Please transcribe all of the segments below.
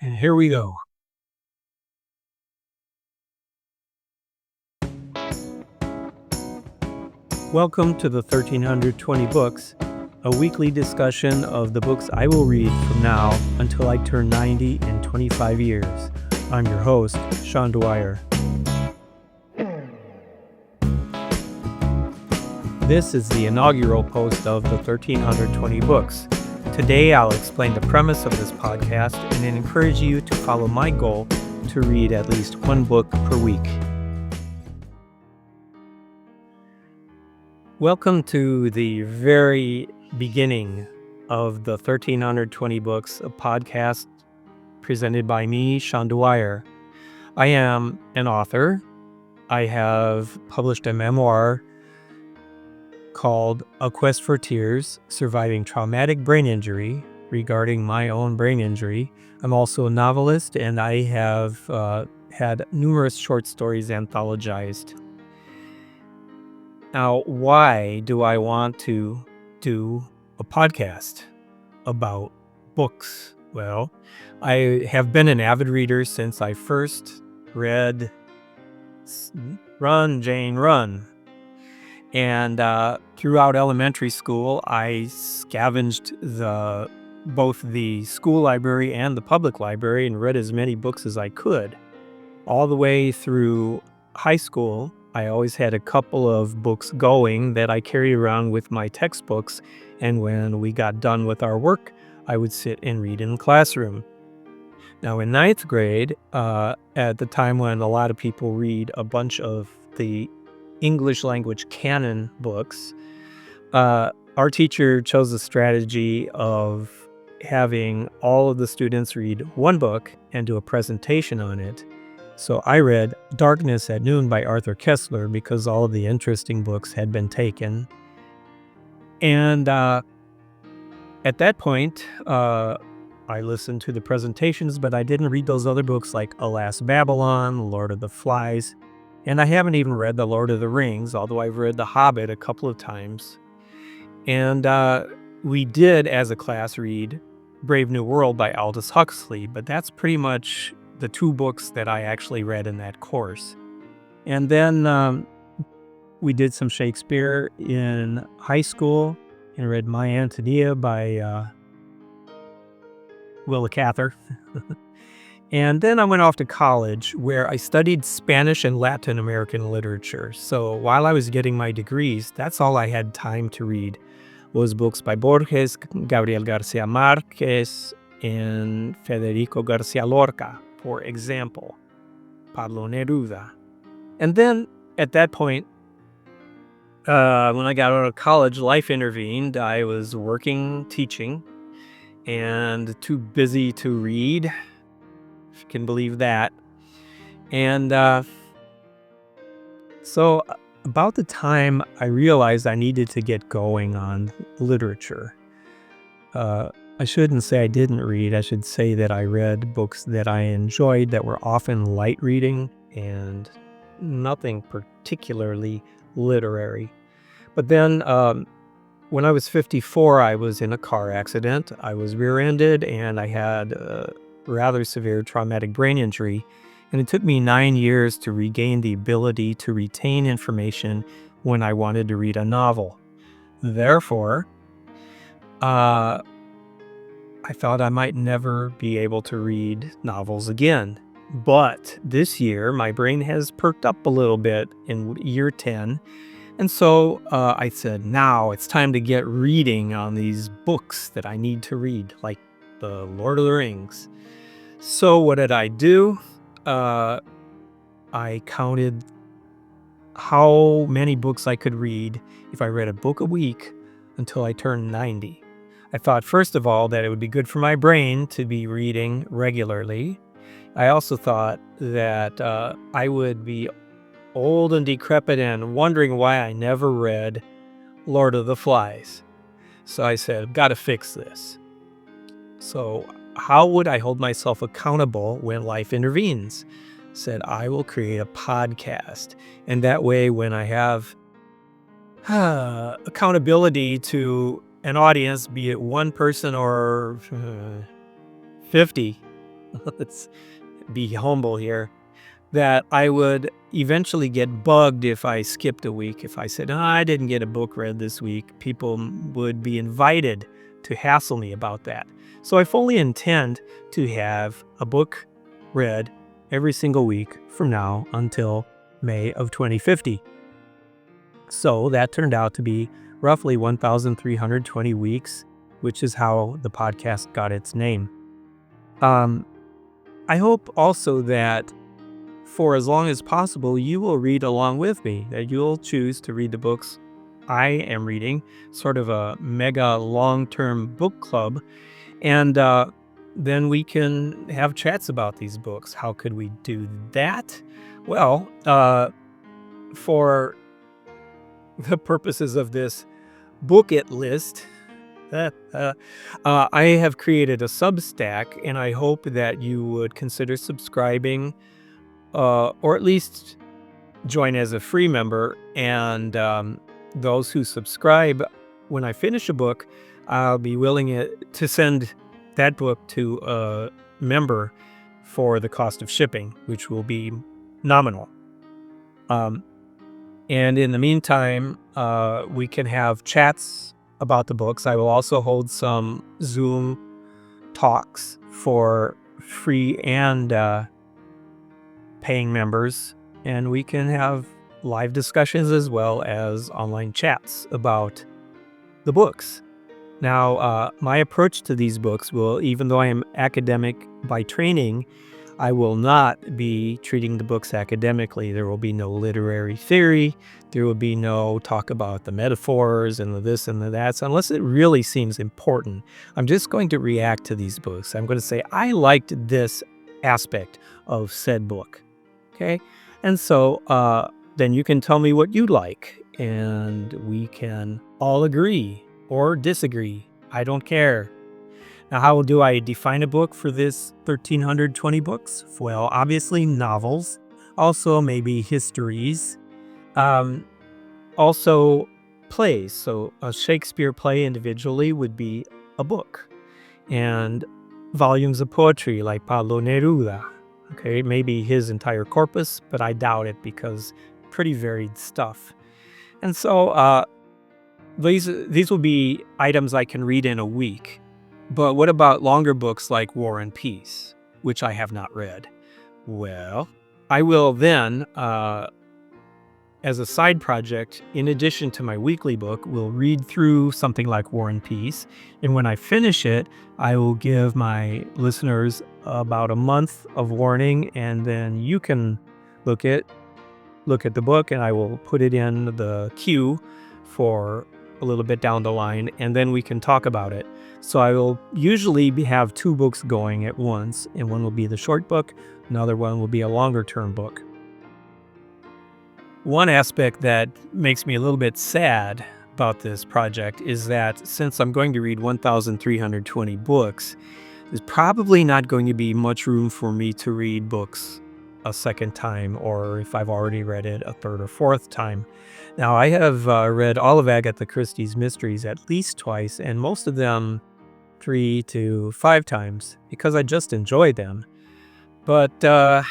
And here we go. Welcome to the 1320 Books, a weekly discussion of the books I will read from now until I turn 90 in 25 years. I'm your host, Sean Dwyer. This is the inaugural post of the 1320 Books. Today I'll explain the premise of this podcast and encourage you to follow my goal to read at least one book per week. Welcome to the very beginning of the 1320 Books, a podcast presented by me, Sean Dwyer. I am an author. I have published a memoir called A Quest for Tears, Surviving Traumatic Brain Injury, regarding my own brain injury. I'm also a novelist, and I have had numerous short stories anthologized. Now, why do I want to do a podcast about books? Well, I have been an avid reader since I first read Run, Jane, Run. And throughout elementary school, I scavenged both the school library and the public library and read as many books as I could. All the way through high school, I always had a couple of books going that I carried around with my textbooks, and when we got done with our work, I would sit and read in the classroom. Now, in ninth grade, at the time when a lot of people read a bunch of the English language canon books, our teacher chose the strategy of having all of the students read one book and do a presentation on it. So I read Darkness at Noon by Arthur Koestler because all of the interesting books had been taken. And at that point, I listened to the presentations, but I didn't read those other books like Alas, Babylon, Lord of the Flies, and I haven't even read The Lord of the Rings, although I've read The Hobbit a couple of times. And we did, as a class, read Brave New World by Aldous Huxley, but that's pretty much the two books that I actually read in that course. And then we did some Shakespeare in high school and read My Antonia by Willa Cather. And then I went off to college where I studied Spanish and Latin American literature. So while I was getting my degrees, that's all I had time to read was books by Borges, Gabriel Garcia Marquez, and Federico Garcia Lorca, for example, Pablo Neruda. And then at that point, when I got out of college, life intervened. I was working, teaching, and too busy to read, if you can believe that. And so about the time I realized I needed to get going on literature, I shouldn't say I didn't read. I should say that I read books that I enjoyed that were often light reading and nothing particularly literary. But then when I was 54, I was in a car accident. I was rear-ended and I had a rather severe traumatic brain injury. And it took me 9 years to regain the ability to retain information when I wanted to read a novel. Therefore, I thought I might never be able to read novels again. But this year, my brain has perked up a little bit in year 10. And so I said, now it's time to get reading on these books that I need to read, like The Lord of the Rings. So what did I do? I counted how many books I could read if I read a book a week until I turned 90. I thought, first of all, that it would be good for my brain to be reading regularly. I also thought that I would be old and decrepit and wondering why I never read Lord of the Flies. So I said, got to fix this. So how would I hold myself accountable when life intervenes? Said, I will create a podcast. And that way, when I have accountability to an audience, be it one person or 50, let's be humble here, that I would eventually get bugged if I skipped a week. If I said, "Oh, I didn't get a book read this week," people would be invited to hassle me about that. So I fully intend to have a book read every single week from now until May of 2050. So that turned out to be roughly 1,320 weeks, which is how the podcast got its name. I hope also that for as long as possible, you will read along with me, that you'll choose to read the books I am reading, sort of a mega long-term book club. And then we can have chats about these books. How could we do that? Well, for the purposes of this book it list, I have created a Substack, and I hope that you would consider subscribing, or at least join as a free member. And those who subscribe, when I finish a book, I'll be willing to send that book to a member for the cost of shipping, which will be nominal. And in the meantime, we can have chats about the books. I will also hold some Zoom talks for free and paying members, and we can have live discussions as well as online chats about the books. Now, my approach to these books will, even though I am academic by training, I will not be treating the books academically. There will be no literary theory. There will be no talk about the metaphors and the this and the that, unless it really seems important. I'm just going to react to these books. I'm going to say, I liked this aspect of said book. Okay? And so then you can tell me what you like, and we can all agree or disagree. I don't care. Now, how do I define a book for this 1,320 books? Well, obviously novels, also maybe histories, also plays. So a Shakespeare play individually would be a book, and volumes of poetry like Pablo Neruda. Okay, maybe his entire corpus, but I doubt it because pretty varied stuff. And so these will be items I can read in a week. But what about longer books like War and Peace, which I have not read? Well, I will then, as a side project, in addition to my weekly book, will read through something like War and Peace. And when I finish it, I will give my listeners about a month of warning, and then you can look at the book, and I will put it in the queue for a little bit down the line, and then we can talk about it. So I will usually have two books going at once, and one will be the short book, another one will be a longer term book. One aspect that makes me a little bit sad about this project is that since I'm going to read 1,320 books, there's probably not going to be much room for me to read books a second time, or if I've already read it, a third or fourth time. Now, I have read all of Agatha Christie's mysteries at least twice, and most of them 3 to 5 times, because I just enjoy them. But I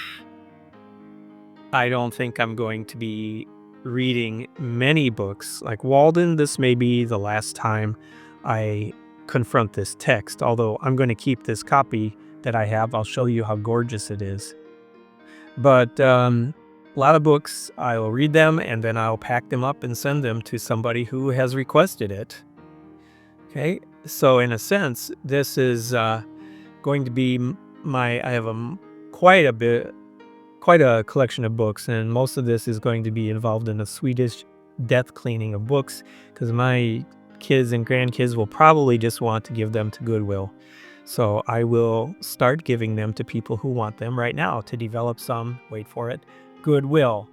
don't think I'm going to be reading many books. Like Walden, this may be the last time I confront this text, although I'm going to keep this copy that I have. I'll show you how gorgeous it is. But a lot of books, I will read them, and then I'll pack them up and send them to somebody who has requested it. Okay, so in a sense, this is going to be I have quite a collection of books, and most of this is going to be involved in a Swedish death cleaning of books, because my kids and grandkids will probably just want to give them to Goodwill. So I will start giving them to people who want them right now to develop some, wait for it, goodwill.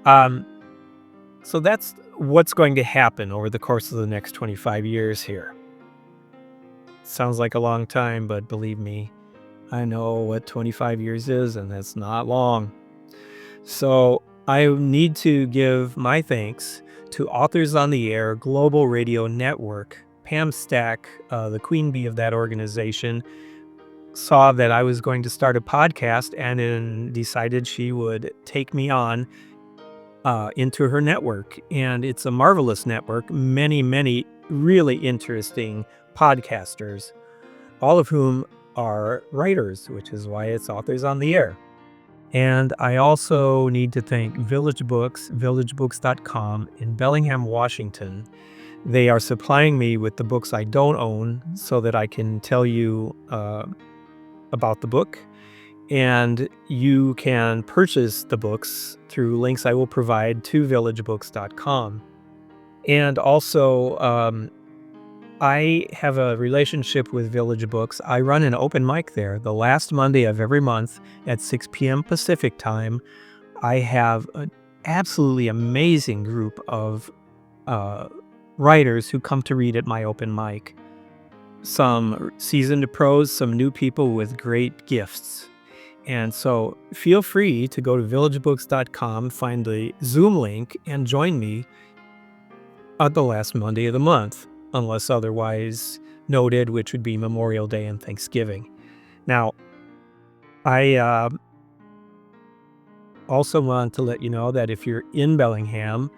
So that's what's going to happen over the course of the next 25 years here. Sounds like a long time, but believe me, I know what 25 years is, and that's not long. So I need to give my thanks to Authors on the Air Global Radio Network, Pam Stack, the queen bee of that organization, saw that I was going to start a podcast and then decided she would take me on into her network. And it's a marvelous network, many really interesting podcasters, all of whom are writers, which is why it's Authors on the Air. And I also need to thank Village Books, villagebooks.com in Bellingham, Washington. They are supplying me with the books I don't own so that I can tell you about the book. And you can purchase the books through links I will provide to villagebooks.com. And also, I have a relationship with Village Books. I run an open mic there the last Monday of every month at 6 p.m. Pacific time. I have an absolutely amazing group of writers who come to read at my open mic. Some seasoned pros, some new people with great gifts. And so feel free to go to villagebooks.com, find the Zoom link, and join me on the last Monday of the month, unless otherwise noted, which would be Memorial Day and Thanksgiving. Now, I also want to let you know that if you're in Bellingham,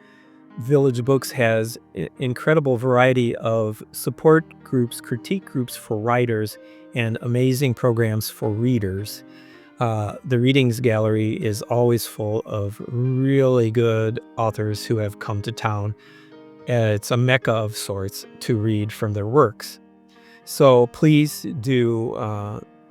Village Books has an incredible variety of support groups, critique groups for writers, and amazing programs for readers. The Readings Gallery is always full of really good authors who have come to town. It's a mecca of sorts to read from their works. So please do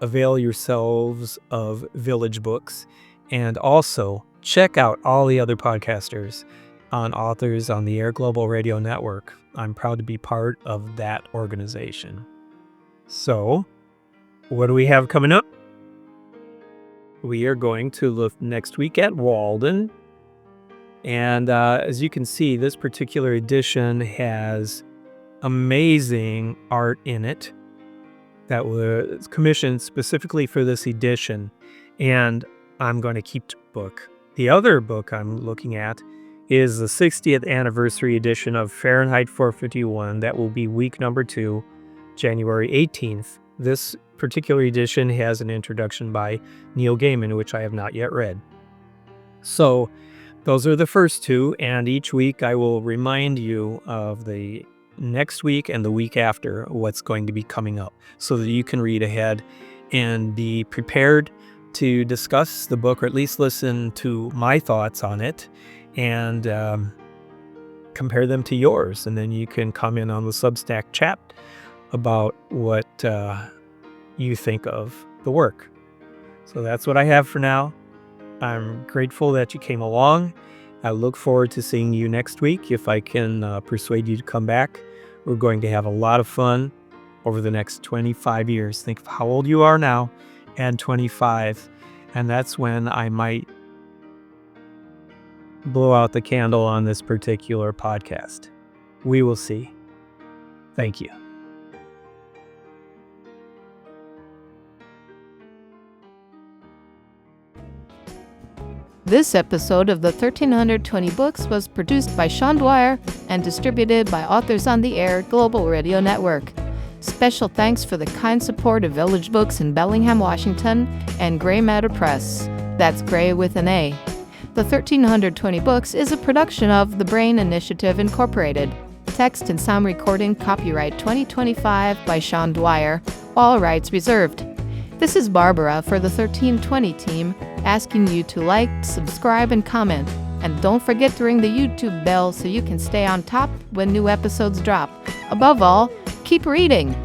avail yourselves of Village Books, and also check out all the other podcasters on Authors on the Air Global Radio Network. I'm proud to be part of that organization. So, what do we have coming up? We are going to look next week at Walden. And as you can see, this particular edition has amazing art in it that was commissioned specifically for this edition. And I'm going to keep the book. The other book I'm looking at is the 60th anniversary edition of Fahrenheit 451. That will be week number 2, January 18th. This particular edition has an introduction by Neil Gaiman, which I have not yet read. So those are the first two, and each week I will remind you of the next week and the week after what's going to be coming up so that you can read ahead and be prepared to discuss the book, or at least listen to my thoughts on it and compare them to yours. And then you can comment on the Substack chat about what you think of the work. So that's what I have for now. I'm grateful that you came along. I look forward to seeing you next week. If I can persuade you to come back, we're going to have a lot of fun over the next 25 years. Think of how old you are now and 25. And that's when I might blow out the candle on this particular podcast. We will see. Thank you. This episode of the 1320 Books was produced by Sean Dwyer and distributed by Authors on the Air Global Radio Network. Special thanks for the kind support of Village Books in Bellingham, Washington, and Gray Matter Press. That's Gray with an A. The 1320 Books is a production of The Brain Initiative Incorporated. Text and sound recording copyright 2025 by Sean Dwyer. All rights reserved. This is Barbara for the 1320 team, asking you to like, subscribe, and comment. And don't forget to ring the YouTube bell so you can stay on top when new episodes drop. Above all, keep reading!